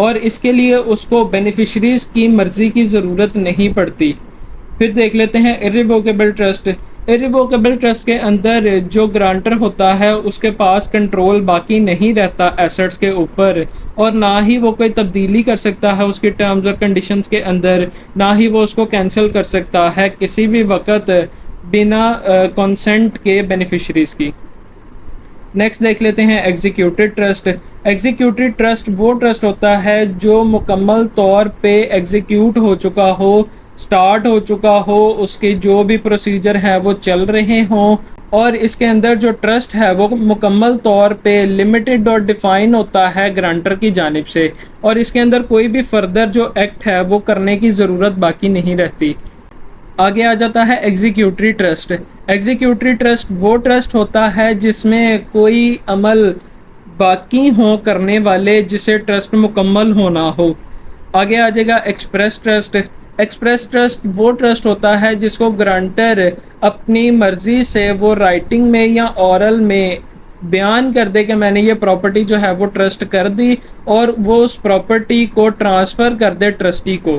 اور اس کے لیے اس کو بینیفیشریز کی مرضی کی ضرورت نہیں پڑتی۔ پھر دیکھ لیتے ہیں irrevocable ٹرسٹ۔ irrevocable ٹرسٹ کے اندر جو گرانٹر ہوتا ہے اس کے پاس کنٹرول باقی نہیں رہتا ایسٹس کے اوپر، اور نہ ہی وہ کوئی تبدیلی کر سکتا ہے اس کی ٹرمز اور کنڈیشنز کے اندر، نہ ہی وہ اس کو کینسل کر سکتا ہے کسی بھی وقت بنا کنسنٹ کے بینیفیشریز کی۔ نیکسٹ دیکھ لیتے ہیں ایگزیکیوٹیڈ ٹرسٹ۔ ایگزیکیوٹیڈ ٹرسٹ وہ ٹرسٹ ہوتا ہے جو مکمل طور پہ ایگزیکیوٹ ہو چکا ہو، سٹارٹ ہو چکا ہو، اس کے جو بھی پروسیجر ہے وہ چل رہے ہوں، اور اس کے اندر جو ٹرسٹ ہے وہ مکمل طور پہ لمیٹڈ اور ڈیفائن ہوتا ہے گرانٹر کی جانب سے، اور اس کے اندر کوئی بھی فردر جو ایکٹ ہے وہ کرنے کی ضرورت باقی نہیں رہتی۔ آگے آ جاتا ہے ایگزیکیوٹری ٹرسٹ۔ ایگزیکیوٹری ٹرسٹ وہ ٹرسٹ ہوتا ہے جس میں کوئی عمل باقی ہوں کرنے والے جسے ٹرسٹ مکمل ہونا ہو۔ آگے آ جائے گا ایکسپریس ٹرسٹ۔ ایکسپریس ٹرسٹ وہ ٹرسٹ ہوتا ہے جس کو گرانٹر اپنی مرضی سے وہ رائٹنگ میں یا اورل میں بیان کر دے کہ میں نے یہ پراپرٹی جو ہے وہ ٹرسٹ کر دی، اور وہ اس پراپرٹی کو ٹرانسفر کر دے ٹرسٹی کو۔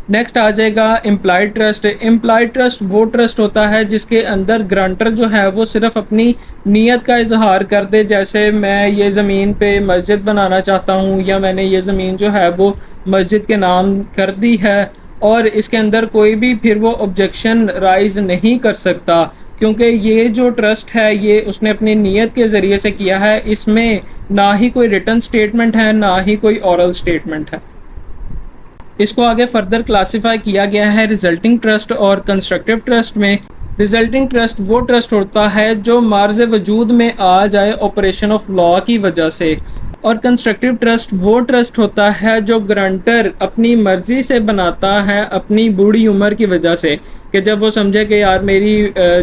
نیکسٹ آ جائے گا امپلائڈ ٹرسٹ۔ امپلائڈ ٹرسٹ وہ ٹرسٹ ہوتا ہے جس کے اندر گرانٹر جو ہے وہ صرف اپنی نیت کا اظہار کر دے، جیسے میں یہ زمین پہ مسجد بنانا چاہتا ہوں، یا میں نے یہ زمین جو ہے وہ مسجد کے نام کر دی ہے، اور اس کے اندر کوئی بھی پھر وہ آبجیکشن رائز نہیں کر سکتا، کیونکہ یہ جو ٹرسٹ ہے یہ اس نے اپنی نیت کے ذریعے سے کیا ہے، اس میں نہ ہی کوئی ریٹن سٹیٹمنٹ ہے نہ ہی کوئی اورل سٹیٹمنٹ ہے۔ اس کو آگے فردر کلاسیفائی کیا گیا ہے ریزلٹنگ ٹرسٹ اور کنسٹرکٹیو ٹرسٹ میں۔ ریزلٹنگ ٹرسٹ وہ ٹرسٹ ہوتا ہے جو مارز وجود میں آ جائے آپریشن آف لا کی وجہ سے، اور کنسٹرکٹیو ٹرسٹ وہ ٹرسٹ ہوتا ہے جو گرانٹر اپنی مرضی سے بناتا ہے اپنی بوڑھی عمر کی وجہ سے، کہ جب وہ سمجھے کہ یار میری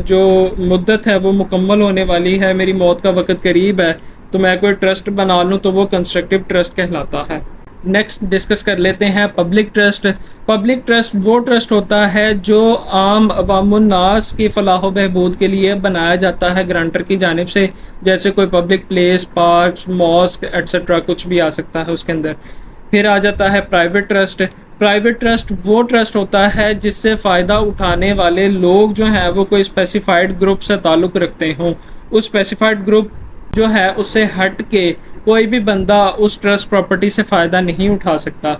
جو مدت ہے وہ مکمل ہونے والی ہے، میری موت کا وقت قریب ہے، تو میں کوئی ٹرسٹ بنا لوں، تو وہ کنسٹرکٹیو ٹرسٹ کہلاتا ہے۔ نیکسٹ ڈسکس کر لیتے ہیں پبلک ٹرسٹ۔ پبلک ٹرسٹ وہ ٹرسٹ ہوتا ہے جو عام عوام الناس کی فلاح و بہبود کے لیے بنایا جاتا ہے گرانٹر کی جانب سے، جیسے کوئی public place, parks, mask etcetera, کچھ بھی آ سکتا ہے اس کے اندر۔ پھر آ جاتا ہے پرائیویٹ ٹرسٹ۔ پرائیویٹ ٹرسٹ وہ ٹرسٹ ہوتا ہے جس سے فائدہ اٹھانے والے لوگ جو ہیں وہ کوئی اسپیسیفائڈ گروپ سے تعلق رکھتے ہوں، اس اسپیسیفائڈ گروپ جو ہے اس سے ہٹ کے کوئی بھی بندہ اس ٹرسٹ پراپرٹی سے فائدہ نہیں اٹھا سکتا۔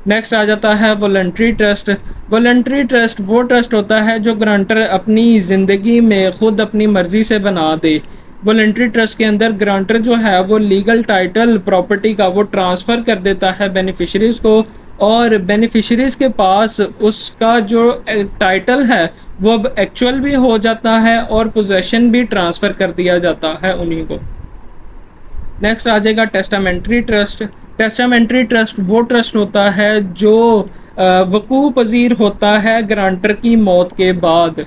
نیکسٹ آ جاتا ہے والنٹری ٹرسٹ۔ والنٹری ٹرسٹ وہ ٹرسٹ ہوتا ہے جو گرانٹر اپنی زندگی میں خود اپنی مرضی سے بنا دے۔ والنٹری ٹرسٹ کے اندر گرانٹر جو ہے وہ لیگل ٹائٹل پراپرٹی کا وہ ٹرانسفر کر دیتا ہے بینیفیشریز کو، اور بینیفیشریز کے پاس اس کا جو ٹائٹل ہے وہ اب ایکچوئل بھی ہو جاتا ہے اور پوزیشن بھی ٹرانسفر کر دیا جاتا ہے انہیں کو۔ نیکسٹ آ جائے گا ٹیسٹامنٹری ٹرسٹ۔ ٹیسٹامنٹری ٹرسٹ وہ ٹرسٹ ہوتا ہے جو وقوع پذیر ہوتا ہے گرانٹر کی موت کے بعد،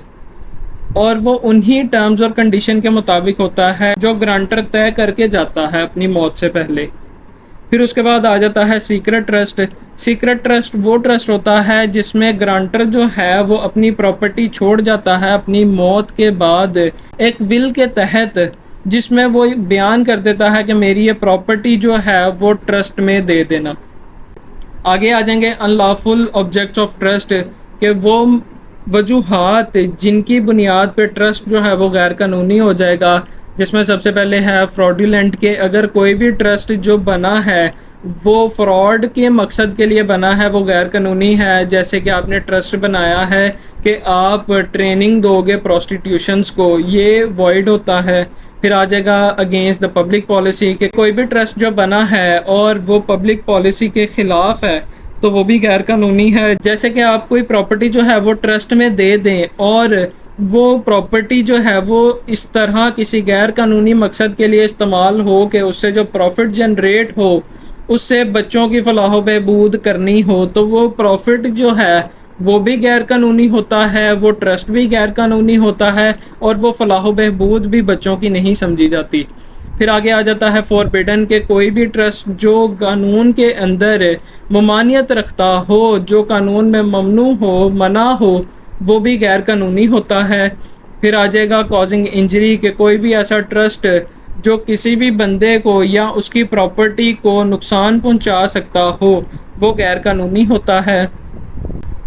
اور وہ انہی ٹرمز اور کنڈیشن کے مطابق ہوتا ہے جو گرانٹر طے کر کے جاتا ہے اپنی موت سے پہلے۔ پھر اس کے بعد آ جاتا ہے سیکرٹ ٹرسٹ۔ سیکرٹ ٹرسٹ وہ ٹرسٹ ہوتا ہے جس میں گرانٹر جو ہے وہ اپنی پراپرٹی چھوڑ جاتا ہے اپنی موت کے بعد ایک ول کے تحت، جس میں وہ بیان کر دیتا ہے کہ میری یہ پراپرٹی جو ہے وہ ٹرسٹ میں دے دینا۔ آگے آ جائیں گے ان لافل آبجیکٹس آف ٹرسٹ، کہ وہ وجوہات جن کی بنیاد پہ ٹرسٹ جو ہے وہ غیر قانونی ہو جائے گا، جس میں سب سے پہلے ہے فراڈیولنٹ، کہ اگر کوئی بھی ٹرسٹ جو بنا ہے وہ فراڈ کے مقصد کے لیے بنا ہے وہ غیر قانونی ہے، جیسے کہ آپ نے ٹرسٹ بنایا ہے کہ آپ ٹریننگ دو گے پروسٹیٹیوشنز کو، یہ وائڈ ہوتا ہے۔ پھر آ جائے گا اگینسٹ دا پبلک پالیسی، کہ کوئی بھی ٹرسٹ جو بنا ہے اور وہ پبلک پالیسی کے خلاف ہے تو وہ بھی غیر قانونی ہے، جیسے کہ آپ کوئی پراپرٹی جو ہے وہ ٹرسٹ میں دے دیں اور وہ پراپرٹی جو ہے وہ اس طرح کسی غیر قانونی مقصد کے لیے استعمال ہو کہ اس سے جو پروفٹ جنریٹ ہو اس سے بچوں کی فلاح و بہبود کرنی ہو، تو وہ پروفٹ جو ہے وہ بھی غیر قانونی ہوتا ہے، وہ ٹرسٹ بھی غیر قانونی ہوتا ہے، اور وہ فلاح و بہبود بھی بچوں کی نہیں سمجھی جاتی۔ پھر آگے آ جاتا ہے فوربیڈن، کہ کوئی بھی ٹرسٹ جو قانون کے اندر ممانعت رکھتا ہو، جو قانون میں ممنوع ہو، منع ہو، وہ بھی غیر قانونی ہوتا ہے۔ پھر آ جائے گا کازنگ انجری، کہ کوئی بھی ایسا ٹرسٹ جو کسی بھی بندے کو یا اس کی پراپرٹی کو نقصان پہنچا سکتا ہو وہ غیر قانونی ہوتا ہے۔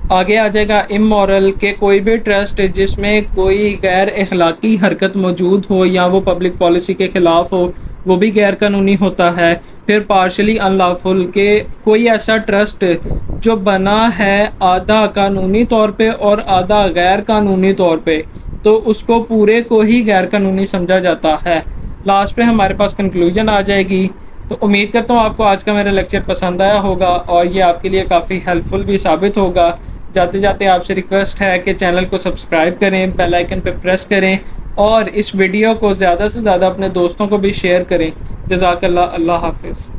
آگے آ جائے گا امورل، کہ کوئی بھی ٹرسٹ جس میں کوئی غیر اخلاقی حرکت موجود ہو یا وہ پبلک پالیسی کے خلاف ہو وہ بھی غیر قانونی ہوتا ہے۔ پھر پارشلی ان لافل، کہ کوئی ایسا ٹرسٹ جو بنا ہے آدھا قانونی طور پہ اور آدھا غیر قانونی طور پہ، تو اس کو پورے کو ہی غیر قانونی سمجھا جاتا ہے۔ لاسٹ پہ ہمارے پاس کنکلوژن آ جائے گی۔ تو امید کرتا ہوں آپ کو آج کا میرا لیکچر پسند آیا ہوگا اور یہ آپ کے لیے کافی ہیلپ فل بھی ثابت ہوگا۔ جاتے جاتے آپ سے ریکویسٹ ہے کہ چینل کو سبسکرائب کریں، بیل آئیکن پہ پریس کریں اور اس ویڈیو کو زیادہ سے زیادہ اپنے دوستوں کو بھی شیئر کریں۔ جزاک اللہ، اللہ حافظ۔